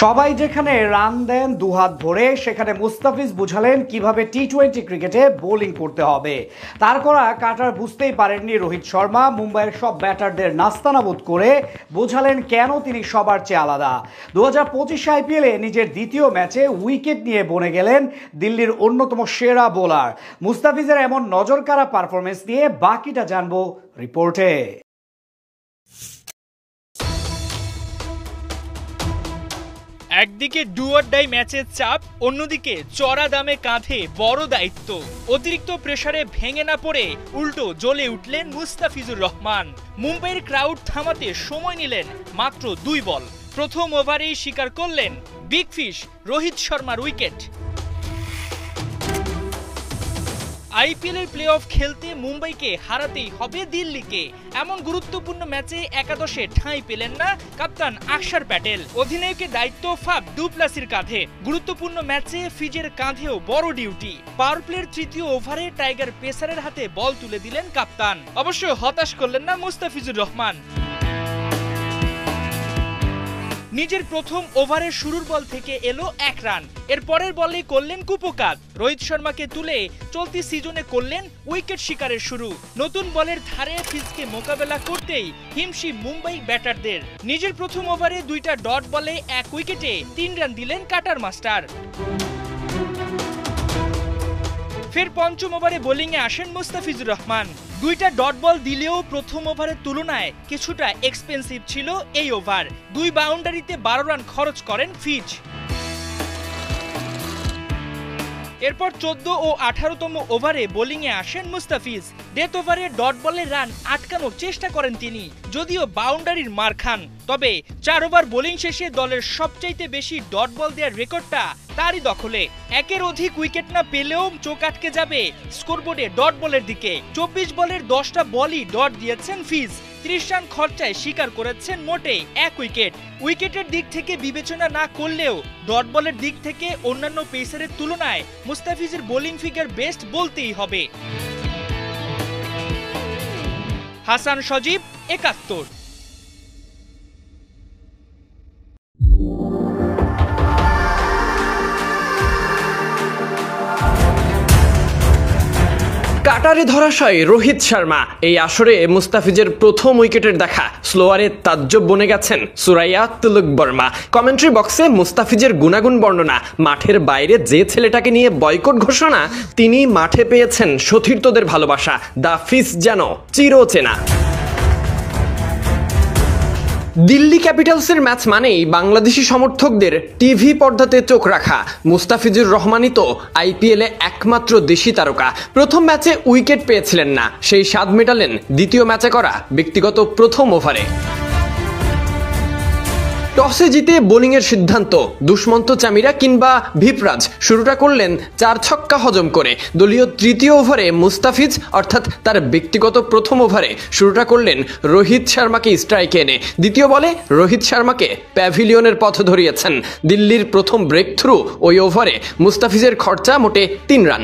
সবাই যেখানে রান দেন দুহাত ভরে, সেখানে মুস্তাফিজ বুঝালেন কিভাবে টি-20 ক্রিকেটে বোলিং করতে হবে। তার করা কাটার বুঝতেই পারেননি রোহিত শর্মা। মুম্বাইয়ের সব ব্যাটারদের নাস্তানাবুদ করে বোঝালেন কেন তিনি সবার চেয়ে আলাদা। 2025 আইপিএলে নিজের দ্বিতীয় ম্যাচে উইকেট নিয়ে বনে গেলেন দিল্লির অন্যতম সেরা বোলার। মুস্তাফিজের এমন নজরকাড়া পারফরমেন্স নিয়ে বাকিটা জানবো রিপোর্টে। একদিকে ডু অর ডাই ম্যাচের চাপ, অন্যদিকে চড়া দামে কাঁধে বড় দায়িত্ব। অতিরিক্ত প্রেসারে ভেঙে না পড়ে উল্টো জ্বলে উঠলেন মুস্তাফিজুর রহমান। মুম্বাইয়ের ক্রাউড থামাতে সময় নিলেন মাত্র 2 বল। প্রথম ওভারেই স্বীকার করলেন বিগ ফিশ রোহিত শর্মার উইকেট। আইপিএলের প্লে অফ খেলতে মুম্বাইকে হারাতেই হবে দিল্লিকে। এমন গুরুত্বপূর্ণ ম্যাচে একাদশে ঠাঁই পেলেন না কাপ্তান আকসার প্যাটেল। অধিনায়কের দায়িত্ব ফাফ ডু প্লাসির কাঁধে। গুরুত্বপূর্ণ ম্যাচে ফিজের কাঁধেও বড় ডিউটি। পাওয়ার প্লের তৃতীয় ওভারে টাইগার পেসারের হাতে বল তুলে দিলেন কাপ্তান। অবশ্য হতাশ করলেন না মুস্তাফিজুর রহমান। নিজের প্রথম ওভারের শুরুর বল থেকে এলো 1 রান। এর পরের বলে করলেন কুপকাত। রোহিত শর্মাকে তুলে চলতি সিজনে করলেন উইকেট শিকারের শুরু। নতুন বলের ধারে ফিজকে মোকাবেলা করতেই হিমশিম মুম্বাই ব্যাটারদের। নিজের প্রথম ওভারে 2টা ডট বলে 1 উইকেটে 3 রান দিলেন কাটার মাস্টার। ফের পঞ্চম ওভারে বোলিংয়ে আসেন মুস্তাফিজুর রহমান। 2টা ডট বল দিলেও প্রথম ওভারের তুলনায় কিছুটা এক্সপেন্সিভ ছিল এই ওভার। 2 বাউন্ডারিতে 12 রান খরচ করেন ফিজ। এরপর 14 ও 18তম ওভারে বোলিংয়ে আসেন মুস্তাফিজ। ডেথ ওভারে ডট বলে রান আটকানোর চেষ্টা করেন তিনি, যদিও বাউন্ডারির মার খান। তবে 4 ওভার বোলিং শেষে দলের সবচাইতে বেশি ডট বল দেওয়ার রেকর্ডটা তারই দখলে। 1-এর অধিক উইকেট না পেলেও চোখ আটকে যাবে স্কোরবোর্ডে ডট বলের দিকে। 24 বলের 10টা বলই ডট দিয়েছেন ফিজ। 30 রান খরচায় শিকার করেছেন মোটে 1 উইকেট। উইকেটের দিক থেকে বিবেচনা না করলেও ডট বলের দিক থেকে অন্যান্য পেসারের তুলনায় মুস্তাফিজের বোলিং ফিগার বেস্ট বলতেই হবে। হাসান সজীব, 71। কাটারে ধরাশয় রোহিত শর্মা। এই আসরে মুস্তাফিজের প্রথম উইকেটের দেখা স্লোয়ারে তাজ্জব বনে গেছেন সুরাইয়া তিলক বর্মা। কমেন্ট্রি বক্সে মুস্তাফিজের গুণাগুণ বর্ণনা। মাঠের বাইরে যে ছেলেটাকে নিয়ে বয়কট ঘোষণা, তিনি মাঠে পেয়েছেন সতীর্থদের ভালোবাসা। দা ফিস যেন চিরচেনা। দিল্লি ক্যাপিটালসের ম্যাচ মানেই বাংলাদেশি সমর্থকদের টিভি পর্দাতে চোখ রাখা। মুস্তাফিজুর রহমানই তো আইপিএলে একমাত্র দেশি তারকা। প্রথম ম্যাচে উইকেট পেয়েছিলেন না, সেই স্বাদ মেটালেন দ্বিতীয় ম্যাচে করা ব্যক্তিগত প্রথম ওভারে। টসে জিতে বোলিংয়ের সিদ্ধান্ত দুষ্মন্ত চামিরা কিংবা ভিপরাজ শুরুটা করলেন 4 ছক্কা হজম করে। দলীয় তৃতীয় ওভারে মুস্তাফিজ অর্থাৎ তার ব্যক্তিগত প্রথম ওভারে শুরুটা করলেন রোহিত শর্মাকে স্ট্রাইকে এনে। দ্বিতীয় বলে রোহিত শর্মাকে প্যাভিলিয়নের পথ ধরিয়েছেন। দিল্লির প্রথম ব্রেক থ্রু ওই ওভারে মুস্তাফিজের খরচা মোটে 3 রান।